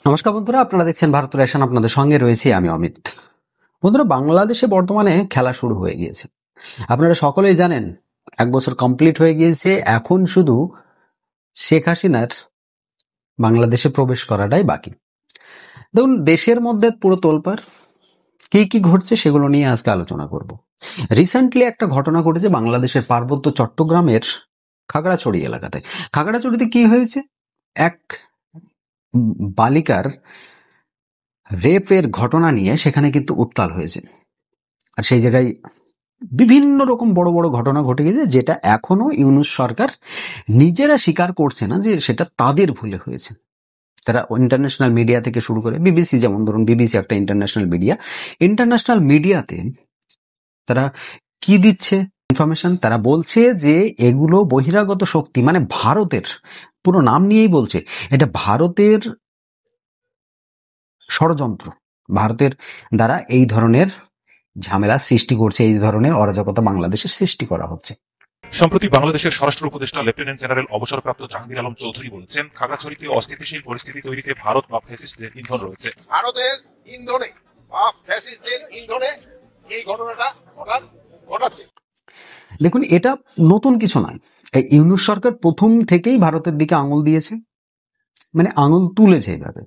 নমস্কার বন্ধুরা, আপনারা দেখছেন ভারত রেশন। আপনাদের সঙ্গে রয়েছি আমি অমিত। বন্ধুরা, বাংলাদেশে বর্তমানে খেলা শুরু হয়ে গিয়েছে। আপনারা সকলেই জানেন 1 বছর কমপ্লিট হয়ে গিয়েছে। এখন শুধু শেখ হাসিনার বাংলাদেশে প্রবেশ করাটাই বাকি। দেখুন, দেশের মধ্যে পুরো তোলপাড়, কি কি ঘটছে সেগুলো নিয়ে আজকে আলোচনা করব। রিসেন্টলি একটা ঘটনা ঘটেছে বাংলাদেশের পার্বত্য চট্টগ্রামের খাগড়াছড়ি এলাকাতে। খাগড়াছড়িতে কি হয়েছে? এক বালিকার রেপের ঘটনা নিয়ে সেখানে কিন্তু উত্তাল হয়েছে। আর সেই জায়গায় বিভিন্ন রকম বড় বড় ঘটনা ঘটে গেছে, যেটা এখনো ইউনূস সরকার নিজেরা স্বীকার করছে না যে সেটা তাদের ভুলে হয়েছে। তারা ইন্টারন্যাশনাল মিডিয়া থেকে শুরু করে বিবিসি, যেমন ধরুন বিবিসি একটা ইন্টারন্যাশনাল মিডিয়াতে তারা কি দিচ্ছে ইনফরমেশন? তারা বলছে যে এগুলো বহিরাগত শক্তি, মানে ভারতের, পুরো নাম নিয়েই বলছে এটা ভারতের ষড়যন্ত্র, ভারতের দ্বারা এই ধরনের ঝামেলা সৃষ্টি করছে, এই ধরনের অরাজকতা বাংলাদেশে সৃষ্টি করা হচ্ছে। সম্প্রতি বাংলাদেশের স্বরাষ্ট্র উপদেষ্টা লেফটেন্যান্ট জেনারেল অবসরপ্রাপ্ত জাহাঙ্গীর আলম চৌধুরী বলেছেন, খাগড়াছড়িতে অস্থিতিশীল পরিস্থিতি তৈরিতে ভারত বা ফ্যাসিস্টদের ইন্ধন রয়েছে। ভারতের ইন্ধনে বা ফ্যাসিস্টদের ইন্ধনে এই ঘটনাটা ঘটাচ্ছে। দেখুন, এটা নতুন কিছু নয়। এই ইউনূস সরকার প্রথম থেকেই ভারতের দিকে আঙুল দিয়েছে, মানে আঙুল তুলেছে এভাবে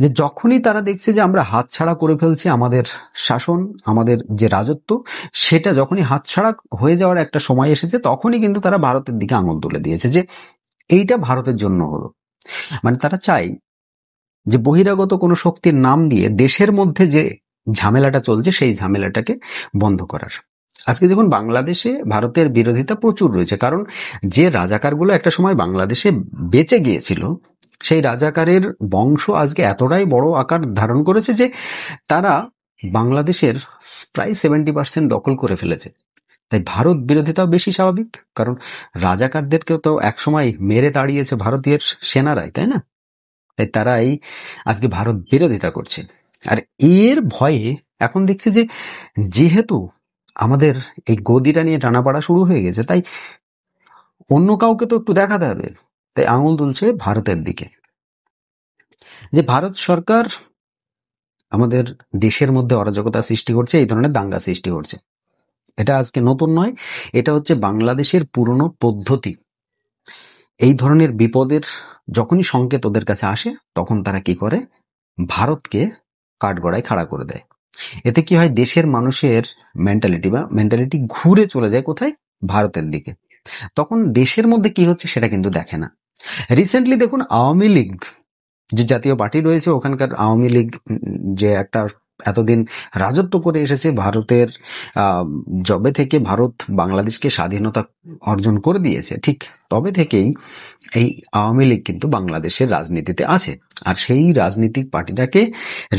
যে যখনই তারা দেখছে যে আমরা হাতছাড়া করে ফেলছি আমাদের শাসন, আমাদের যে রাজত্ব, সেটা যখনই হাতছাড়া হয়ে যাওয়ার একটা সময় এসেছে, তখনই কিন্তু তারা ভারতের দিকে আঙুল তুলে দিয়েছে যে এইটা ভারতের জন্য হলো। মানে তারা চায় যে বহিরাগত কোনো শক্তির নাম দিয়ে দেশের মধ্যে যে ঝামেলাটা চলছে সেই ঝামেলাটাকে বন্ধ করার। আজকে দেখুন, বাংলাদেশে ভারতের বিরোধিতা প্রচুর রয়েছে, কারণ যে রাজাকারগুলো একটা সময় বাংলাদেশে বেঁচে গিয়েছিল, সেই রাজাকারের বংশ আজকে এতটাই বড় আকার ধারণ করেছে যে তারা বাংলাদেশের প্রায় 70% দখল করে ফেলেছে। তাই ভারত বিরোধিতাও বেশি স্বাভাবিক, কারণ রাজাকারদেরকেও তো একসময় মেরে তাড়িয়েছে ভারতীয় সেনারাই, তাই না? তাই তারাই আজকে ভারত বিরোধিতা করছে। আর এর ভয়ে এখন দেখছে যে যেহেতু আমাদের এই গদিটা নিয়ে টানাপাড়া শুরু হয়ে গেছে, তাই অন্য কাউকে তো একটু দেখাতে হবে, তাই আঙুল তুলছে ভারতের দিকে। যে ভারত সরকার আমাদের দেশের মধ্যে অরাজকতা সৃষ্টি করছে, এই ধরনের দাঙ্গা সৃষ্টি করছে। এটা আজকে নতুন নয়, এটা হচ্ছে বাংলাদেশের পুরনো পদ্ধতি। এই ধরনের বিপদের যখনই সংকেত ওদের কাছে আসে, তখন তারা কি করে? ভারতকে কাঠগড়ায় খাড়া করে দেয়। এতে কি হয়? দেশের মানুষের মেন্টালিটি ঘুরে চলে যায় কোথায়? ভারতের দিকে। তখন দেশের মধ্যে কি হচ্ছে সেটা কিন্তু দেখে না। রিসেন্টলি দেখুন, আওয়ামী লীগ যে জাতীয় পার্টি রয়েছে, ওখানকার আওয়ামী লীগ যে একটা এতদিন রাজত্ব করে এসেছে ভারতের, যবে থেকে ভারত বাংলাদেশকে স্বাধীনতা অর্জন করে দিয়েছে, ঠিক তবে থেকেই এই আওয়ামী লীগ কিন্তু বাংলাদেশের রাজনীতিতে আছে। আর সেই রাজনীতিক পার্টিটাকে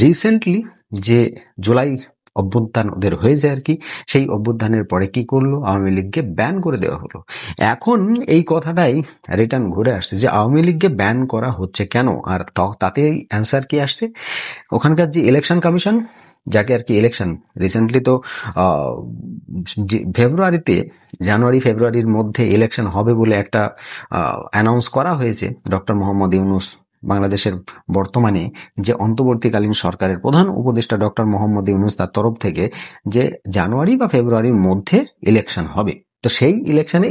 রিসেন্টলি যে জুলাই অভ্যুত্থান ওদের হয়েছে আর কি, সেই অভ্যুত্থানের পরে কি করলো? আওয়ামী লীগকে ব্যান করে দেওয়া হলো। এখন এই কথাটাই রিটার্ন ঘুরে আসছে যে আওয়ামী লীগকে ব্যান করা হচ্ছে কেন? আর তাতে অ্যান্সার কি আসছে? ওখানকার যে ইলেকশন কমিশন, যাকে আর কি ইলেকশন রিসেন্টলি তো জানুয়ারি ফেব্রুয়ারির মধ্যে ইলেকশন হবে বলে একটা অ্যানাউন্স করা হয়েছে। ডক্টর মোহাম্মদ ইউনূস, বাংলাদেশের বর্তমানে যে অন্তর্বর্তীকালীন সরকারের প্রধান উপদেষ্টা ডক্টর মোহাম্মদ ইউনূস, তার তরফ থেকে যে জানুয়ারি বা ফেব্রুয়ারির মধ্যে ইলেকশন হবে। তো সেই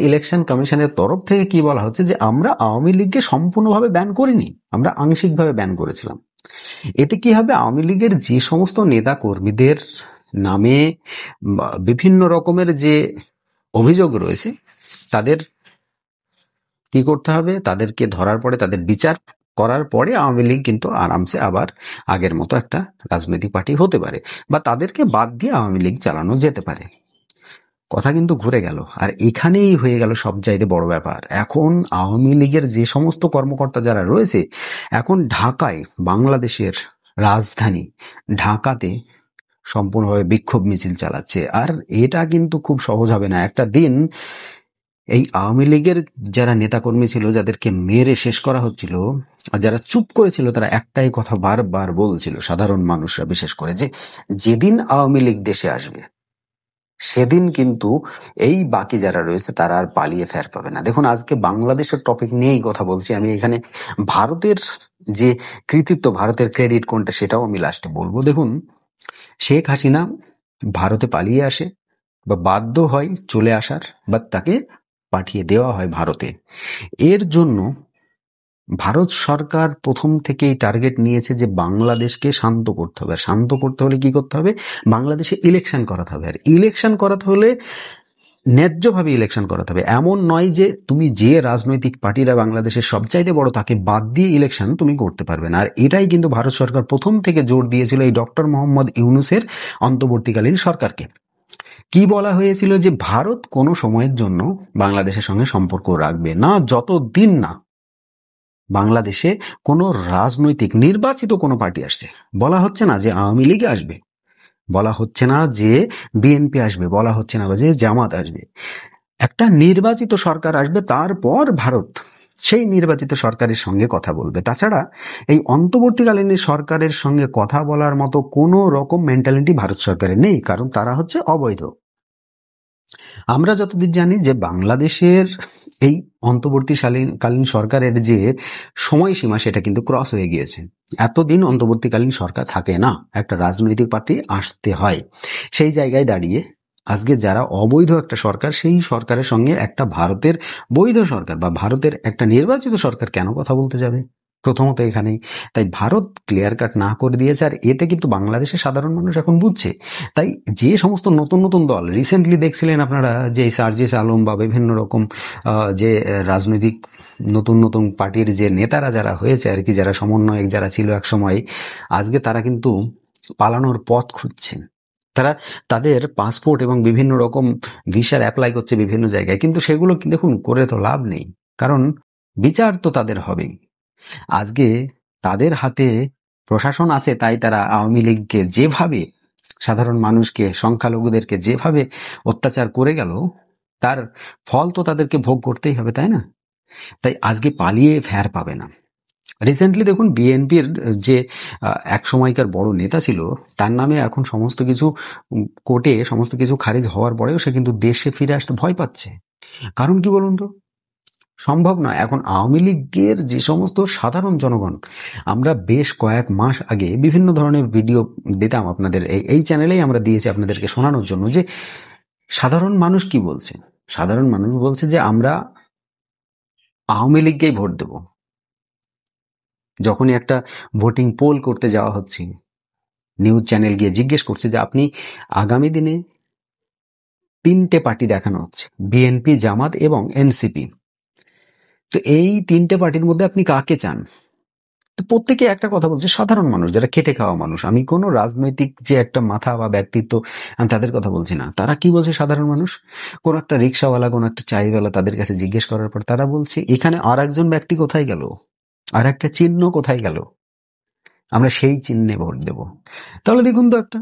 ইলেকশন কমিশনের তরফ থেকে কি বলা হচ্ছে যে আমরা আওয়ামী লীগকে সম্পূর্ণভাবে ব্যান করিনি, আমরা আংশিকভাবে ব্যান করেছিলাম। এতে কি হবে? আওয়ামী লীগের যে সমস্ত নেতা কর্মীদের নামে বিভিন্ন রকমের যে অভিযোগ রয়েছে, তাদের কি করতে হবে? তাদেরকে ধরার পরে, তাদের বিচার করার পরে আওয়ামী লীগ কিন্তু আরামসে আবার আগের মতো একটা রাজনৈতিক পার্টি হতে পারে, বা তাদেরকে বাদ দিয়ে আওয়ামী লীগ চালানো যেতে পারে। কথা কিন্তু ঘুরে গেল, আর এখানেই হয়ে গেল সবচাইতে বড় ব্যাপার। এখন আওয়ামী লীগের যে সমস্ত কর্মকর্তা যারা রয়েছে, এখন ঢাকায়, বাংলাদেশের রাজধানী ঢাকাতে সম্পূর্ণভাবে বিক্ষোভ মিছিল চালাচ্ছে। আর এটা কিন্তু খুব সহজ হবে না। একটা দিন এই আওয়ামী লীগের যারা নেতাকর্মী ছিল, যাদেরকে মেরে শেষ করা হচ্ছিল, আর যারা চুপ করেছিল, তারা একটাই কথা বারবার বলছিল, সাধারণ মানুষরা বিশেষ করে, যে যেদিন আওয়ামী লীগ দেশে আসবে সেদিন কিন্তু এই বাকি যারা রয়েছে তারা আর পালিয়ে ফের পাবে না। দেখুন, আজকে বাংলাদেশের টপিক নিয়েই কথা বলছি আমি। এখানে ভারতের যে কৃতিত্ব, ভারতের ক্রেডিট কোনটা, সেটাও আমি লাস্টে বলবো। দেখুন, শেখ হাসিনা ভারতে পালিয়ে আসে বা বাধ্য হয় চলে আসার, বা তাকে পাঠিয়ে দেওয়া হয় ভারতে। এর জন্য ভারত সরকার প্রথম থেকেই টার্গেট নিয়েছে যে বাংলাদেশকে শান্ত করতে হবে। আর শান্ত করতে হলে কি করতে হবে? বাংলাদেশে ইলেকশন করাতে হবে। আর ইলেকশন করাতে হলে ন্যায্যভাবে ইলেকশন করাতে হবে। এমন নয় যে তুমি যে রাজনৈতিক পার্টিরা বাংলাদেশের সবচাইতে বড় তাকে বাদ দিয়ে ইলেকশন তুমি করতে পারবে না। আর এটাই কিন্তু ভারত সরকার প্রথম থেকে জোর দিয়েছিল এই ডক্টর মোহাম্মদ ইউনূসের অন্তর্বর্তীকালীন সরকারকে। কি বলা হয়েছিল? যে ভারত কোনো সময়ের জন্য বাংলাদেশের সঙ্গে সম্পর্ক রাখবে না যতদিন না বাংলাদেশে কোনো রাজনৈতিক নির্বাচিত কোনো পার্টি আসছে। বলা হচ্ছে না যে আওয়ামী লীগ আসবে, বলা হচ্ছে না যে বিএনপি আসবে, বলা হচ্ছে না যে জামাত আসবে। একটা নির্বাচিত সরকার আসবে, তারপর ভারত সেই নির্বাচিত সরকারের সঙ্গে কথা বলবে। তাছাড়া এই অন্তর্বর্তীকালীন সরকারের সঙ্গে কথা বলার মতো কোনো রকম মেন্টালিটি ভারত সরকারের নেই, কারণ তারা হচ্ছে অবৈধ। আমরা যতদূর জানি যে বাংলাদেশের এই অন্তর্বর্তীকালীন সরকারের যে সময়সীমা সেটা কিন্তু ক্রস হয়ে গিয়েছে। এতদিন অন্তর্বর্তীকালীন সরকার থাকে না, একটা রাজনৈতিক পার্টি আসতে হয়। সেই জায়গায় দাঁড়িয়ে আজকে যারা অবৈধ একটা সরকার, সেই সরকারের সঙ্গে একটা ভারতের বৈধ সরকার বা ভারতের একটা নির্বাচিত সরকার কেন কথা বলতে যাবে? প্রথমত এখানেই তাই ভারত ক্লিয়ার কাট না করে দিয়েছে। আর এতে কিন্তু বাংলাদেশের সাধারণ মানুষ এখন বুঝছে। তাই যে সমস্ত নতুন নতুন দল রিসেন্টলি দেখছিলেন আপনারা, যে সার্জিস আলম বা বিভিন্ন রকম যে রাজনৈতিক নতুন নতুন পার্টির যে নেতারা যারা হয়েছে আর কি, যারা সমন্বয়ক যারা ছিল এক সময়, আজকে তারা কিন্তু পালানোর পথ খুঁজছেন। তারা তাদের পাসপোর্ট এবং বিভিন্ন রকম ভিসার অ্যাপ্লাই করছে বিভিন্ন জায়গায়, কিন্তু সেগুলো দেখুন করে তো লাভ নেই, কারণ বিচার তো তাদের হবেই। আজকে তাদের হাতে প্রশাসন আছে, তাই তারা আওয়ামী লীগকে যেভাবে, সাধারণ মানুষকে, সংখ্যালঘুদেরকে যেভাবে অত্যাচার করে গেল, তার ফল তো তাদেরকে ভোগ করতেই হবে, তাই না? তাই আজকে পালিয়ে ফের পাবে না। রিসেন্টলি দেখুন, বিএনপির যে এক সময়কার বড় নেতা ছিল, তার নামে এখন সমস্ত কিছু কোর্টে সমস্ত কিছু খারিজ হওয়ার পরেও সে কিন্তু দেশে ফিরে আসতে ভয় পাচ্ছে। কারণ কি বলুন তো? সম্ভব নয়। এখন আওয়ামী লীগের যে সমস্ত সাধারণ জনগণ, আমরা বেশ কয়েক মাস আগে বিভিন্ন ধরনের ভিডিও দিতাম আপনাদের এই চ্যানেলেই, আমরা দিয়েছি আপনাদেরকে শোনানোর জন্য যে সাধারণ মানুষ কি বলছে। সাধারণ মানুষ বলছে যে আমরা আওয়ামী লীগকেই ভোট দেব। যখনই একটা ভোটিং পোল করতে যাওয়া হচ্ছে, নিউজ চ্যানেল গিয়ে জিজ্ঞেস করছে যে আপনি আগামী দিনে 3টে পার্টি দেখানো হচ্ছে, বিএনপি, জামাত এবং এনসিপি, তো এই 3টে পার্টির মধ্যে আপনি কাকে চান? তো প্রত্যেকে একটা কথা বলছে, সাধারণ মানুষ যারা খেটে খাওয়া মানুষ। আমি কোনো রাজনৈতিক যে একটা মাথা বা ব্যক্তিত্ব, আমি তাদের কথা বলছি না। তারা কি বলছে? সাধারণ মানুষ, কোন একটা রিক্সাওয়ালা, কোন একটা চাইওয়ালা, তাদের কাছে জিজ্ঞেস করার পর তারা বলছে এখানে আর একজন ব্যক্তি কোথায় গেল, আর একটা চিহ্ন কোথায় গেল, আমরা সেই চিহ্নে ভোট দেব। তাহলে দেখুন তো, একটা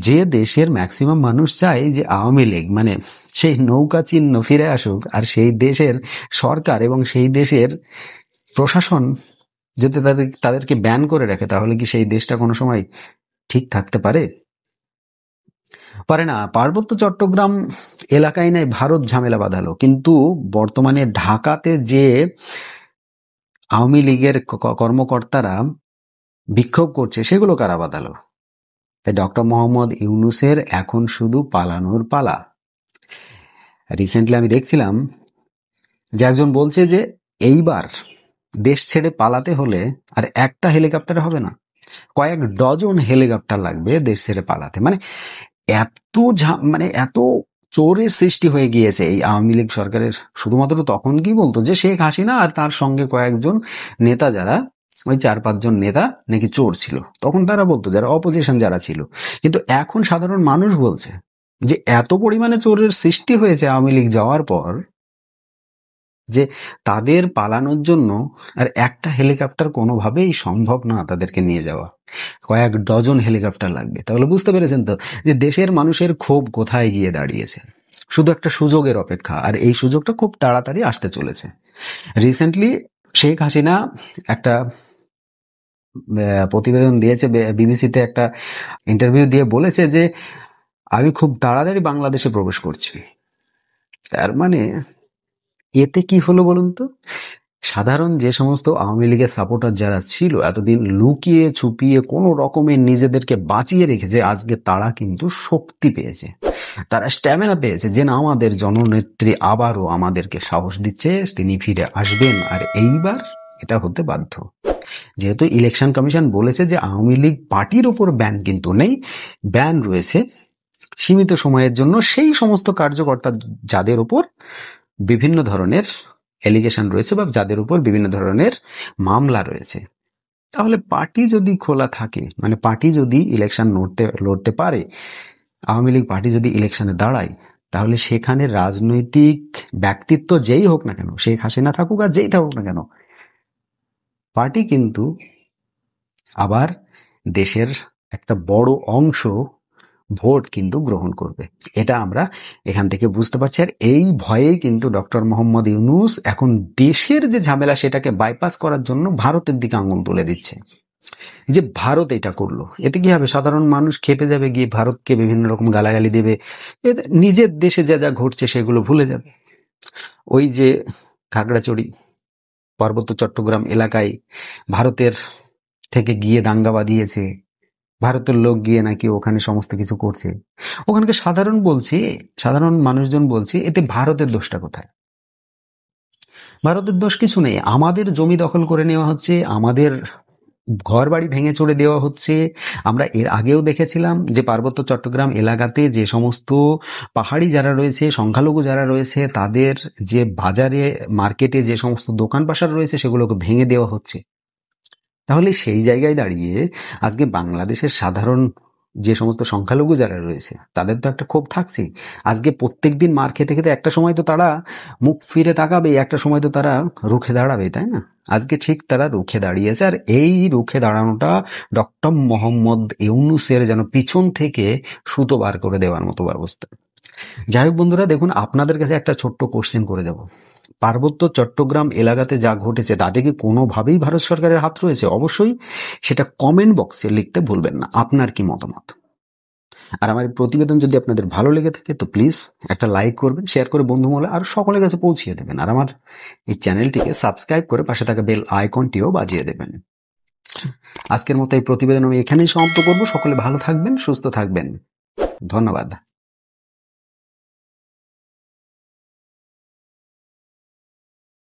যে দেশের ম্যাক্সিমাম মানুষ চায় যে আওয়ামী লীগ মানে সেই নৌকা চিহ্ন ফিরে আসুক, আর সেই দেশের সরকার এবং সেই দেশের প্রশাসন যদি তাদেরকে ব্যান করে রাখে, তাহলে কি সেই দেশটা কোনো সময় ঠিক থাকতে পারে? পারে না। পার্বত্য চট্টগ্রাম এলাকায় নাই ভারত ঝামেলা বাঁধালো, কিন্তু বর্তমানে ঢাকাতে যে আওয়ামী লীগের কর্মকর্তারা বিক্ষোভ করছে, সেগুলো কারা বাঁধালো? তাই ডক্টর মোহাম্মদ ইউনূসের এখন শুধু পালানোর পালা। রিসেন্টলি আমি দেখছিলাম যে একজন বলছে যে এইবার দেশ ছেড়ে পালাতে হলে আর একটা হেলিকপ্টার হবে না, কয়েক ডজন হেলিকপ্টার লাগবে দেশ ছেড়ে পালাতে। মানে এত মানে এত চোরের সৃষ্টি হয়ে গিয়েছে এই আওয়ামী লীগ সরকারের। শুধুমাত্র তখন কি বলতো যে শেখ হাসিনা আর তার সঙ্গে কয়েকজন নেতা, যারা ওই 4-5 জন নেতা নাকি চোর ছিল, তখন তারা বলতো, যারা অপোজিশন যারা ছিল। কিন্তু এখন সাধারণ মানুষ বলছে যে এত পরিমাণে চোরের সৃষ্টি হয়েছে আওয়ামী লীগ যাওয়ার পর, যে তাদের পালানোর জন্য আর একটা হেলিকপ্টার কোনোভাবেই সম্ভব না তাদেরকে নিয়ে যাওয়া, কয়েক ডজন হেলিকপ্টার লাগবে। তাহলে বুঝতে পেরেছেন তো যে দেশের মানুষের ক্ষোভ কোথায় গিয়ে দাঁড়িয়েছে। শুধু একটা সুযোগের অপেক্ষা, আর এই সুযোগটা খুব তাড়াতাড়ি আসতে চলেছে। রিসেন্টলি শেখ হাসিনা একটা প্রতিবেদন দিয়েছে, বিবিসিতে একটা ইন্টারভিউ দিয়ে বলেছে যে আমি খুব তাড়াতাড়ি বাংলাদেশে প্রবেশ করছি। তার মানে এতে কি হলো বলুন তো? সাধারণ যে সমস্ত আওয়ামী লীগের সাপোর্টার যারা ছিল এতদিন লুকিয়ে ছুপিয়ে কোনো রকমের নিজেদেরকে বাঁচিয়ে রেখেছে, আজকে তারা কিন্তু শক্তি পেয়েছে, তারা স্ট্যামিনা পেয়েছে যে না, আমাদের জননেত্রী আবারও আমাদেরকে সাহস দিচ্ছে, তিনি ফিরে আসবেন। আর এইবার এটা হতে বাধ্য, যেহেতু ইলেকশন কমিশন বলেছে যে আওয়ামী লীগ পার্টির ওপর ব্যান কিন্তু নেই, ব্যান রয়েছে সীমিত সময়ের জন্য সেই সমস্ত কার্যকর্তা যাদের উপর বিভিন্ন ধরনের এলিগেশন রয়েছে বা যাদের উপর বিভিন্ন ধরনের মামলা রয়েছে। তাহলে পার্টি যদি খোলা থাকে, মানে পার্টি যদি ইলেকশন লড়তে পারে, আওয়ামী লীগ পার্টি যদি ইলেকশনে দাঁড়ায়, তাহলে সেখানে রাজনৈতিক ব্যক্তিত্ব যেই হোক না কেন, শেখ হাসিনা থাকুক আর যেই থাকুক না কেন, পার্টি কিন্তু আবার দেশের একটা বড় অংশ ভোট কিন্তু গ্রহণ করবে। এটা আমরা এখান থেকে বুঝতে পারছি। আর এই ভয়েই কিন্তু ডক্টর মোহাম্মদ ইউনূস এখন দেশের যে ঝামেলা সেটাকে বাইপাস করার জন্য ভারতের দিকে আঙুল তুলে দিচ্ছে, যে ভারত এটা করলো, এতে কি হবে? সাধারণ মানুষ খেপে যাবে, গিয়ে ভারতকে বিভিন্ন রকম গালাগালি দেবে, নিজের দেশে যা যা ঘটছে সেগুলো ভুলে যাবে। ওই যে খাগড়াছড়ি, পার্বত্য চট্টগ্রাম এলাকায় ভারতের থেকে গিয়ে দাঙ্গা বাঁধিয়েছে, ভারতের লোক গিয়ে নাকি ওখানে সমস্ত কিছু করছে, ওখানকে সাধারণ মানুষজন বলছে এতে ভারতের দোষটা কোথায়? ভারতের দোষ কিছু নেই। আমাদের জমি দখল করে নেওয়া হচ্ছে, আমাদের ঘর বাড়ি ভেঙে চড়ে দেওয়া হচ্ছে। আমরা এর আগেও দেখেছিলাম যে পার্বত্য চট্টগ্রাম এলাকাতে যে সমস্ত পাহাড়ি যারা রয়েছে, সংখ্যালঘু যারা রয়েছে, তাদের যে বাজারে মার্কেটে যে সমস্ত দোকান পাশার রয়েছে সেগুলোকে ভেঙে দেওয়া হচ্ছে। তাহলে সেই জায়গায় দাঁড়িয়ে আজকে বাংলাদেশের সাধারণ যে সমস্ত সংখ্যালঘু যারা রয়েছে তাদের তো একটা ক্ষোভ থাকছেই। আজকে প্রত্যেকদিন মার খেতে খেতে একটা সময় তো তারা মুখ ফিরে তাকাবে, একটা সময় তো তারা রুখে দাঁড়াবে, তাই না? আজকে ঠিক তারা রুখে দাঁড়িয়েছে। আর এই রুখে দাঁড়ানোটা ডক্টর মোহাম্মদ ইউনূসের যেন পিছন থেকে সুতো বার করে দেওয়ার মতো ব্যবস্থা। যাই হোক বন্ধুরা, দেখুন আপনাদের কাছে একটা ছোট্ট কোশ্চেন করে যাব, পার্বত্য চট্টগ্রাম এলাকাতে যা ঘটেছে তাতে কি কোনোভাবেই ভারত সরকারের হাত রয়েছে? অবশ্যই সেটা কমেন্ট বক্সে লিখতে ভুলবেন না, আপনার কি মতামত। আর আমার এই প্রতিবেদন যদি আপনাদের ভালো লেগে থাকে তো প্লিজ একটা লাইক করবেন, শেয়ার করে বন্ধু মহলে আর সকলের কাছে পৌঁছিয়ে দেবেন। আর আমার এই চ্যানেলটিকে সাবস্ক্রাইব করে পাশে থাকা বেল আইকনটিও বাজিয়ে দেবেন। আজকের মতো এই প্রতিবেদন আমি এখানেই সমাপ্ত করব। সকলে ভালো থাকবেন, সুস্থ থাকবেন। ধন্যবাদ।